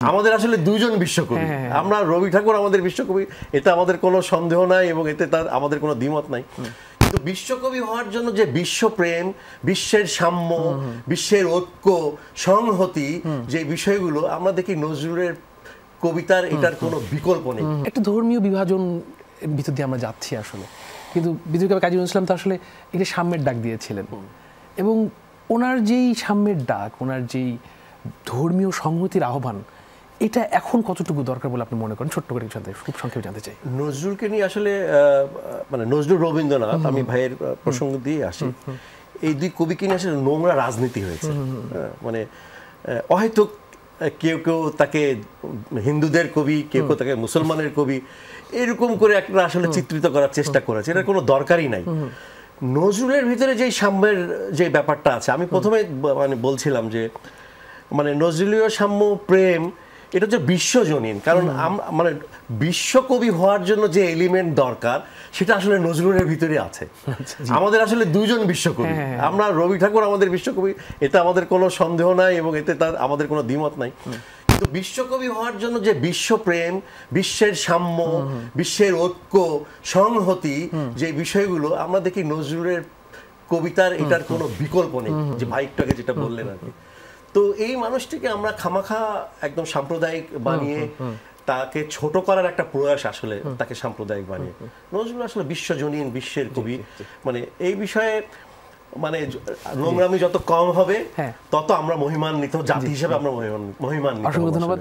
আমাদের আসলে দুইজন বিশ্বকবি। আমরা রবি ঠাকুর আমাদের বিশ্বকবি, এটা আমাদের কোনো সন্দেহ নাই এবং এতে তার আমাদের কোনো দ্বিমত নাই। কিন্তু বিশ্বকবি হওয়ার জন্য যে বিশ্বপ্রেম, বিশ্বের সাম্য, বিশ্বের ঐক্য, সংহতি, যে বিষয়গুলো আমরা দেখি নজরুলের কবিতার, এটার কোনো বিকল্প নেই। একটা ধর্মীয় বিভাজন ভিতর দিয়ে আমরা যাচ্ছি আসলে, কিন্তু বিদ্রোহী কবি কাজী নজরুল ইসলাম তো আসলে এটা সাম্যের ডাক দিয়েছিলেন, এবং ওনার যেই সাম্যের ডাক, ওনার যেই ধর্মীয় সংহতির আহ্বান, এটা এখন কতটুকু দরকার বলে আপনি মনে করেন? ছোট্ট করে খুব সংক্ষেপে জানতে চাই। নজরুলকে নিয়ে আসলে মানে নজরুল, রবীন্দ্রনাথ, আমি ভাইয়ের প্রসঙ্গ দিয়ে আসি, এই দুই কবিকে নিয়ে আসলে নোংরা রাজনীতি হয়েছে। মানে অহেতুক কেউ কেউ তাকে হিন্দুদের কবি, কেউ কেউ তাকে মুসলমানের কবি, এরকম করে একটা আসলে চিত্রিত করার চেষ্টা করেছে। এটার কোনো দরকারই নাই। নজরুলের ভিতরে যেই সাম্যের যে ব্যাপারটা আছে, আমি প্রথমে মানে বলছিলাম যে মানে নজরুলীয় সাম্য, প্রেম, এটা হচ্ছে বিশ্বজনীন। কারণ মানে বিশ্বকবি হওয়ার জন্য যে এলিমেন্ট দরকার, সেটা আসলে নজরুলের ভিতরে আছে। আমাদের আসলে দুইজন বিশ্বকবি। আমরা রবি ঠাকুর আমাদের বিশ্বকবি, এটা আমাদের কোনো সন্দেহ নাই এবং এতে তার আমাদের কোনো দ্বিমত নাই। কিন্তু বিশ্বকবি হওয়ার জন্য যে বিশ্বপ্রেম, বিশ্বের সাম্য, বিশ্বের ঐক্য, সংহতি, যে বিষয়গুলো আমরা দেখি নজরুলের কবিতার, এটার কোনো বিকল্প নেই। যে ভাইটাকে যেটা বললেন আর কি। তো এই মানুষটিকে আমরা খামাখা একদম সাম্প্রদায়িক বানিয়ে তাকে ছোট করার একটা প্রয়াস, আসলে তাকে সাম্প্রদায়িক বানিয়ে। নজরুল আসলে বিশ্বজনীন, বিশ্বের কবি। মানে এই বিষয়ে মানে নোংরামি যত কম হবে, তত আমরা মহিমান্বিত জাতি হিসেবে আমরা মহিমান্বিত। অসংখ্য ধন্যবাদ।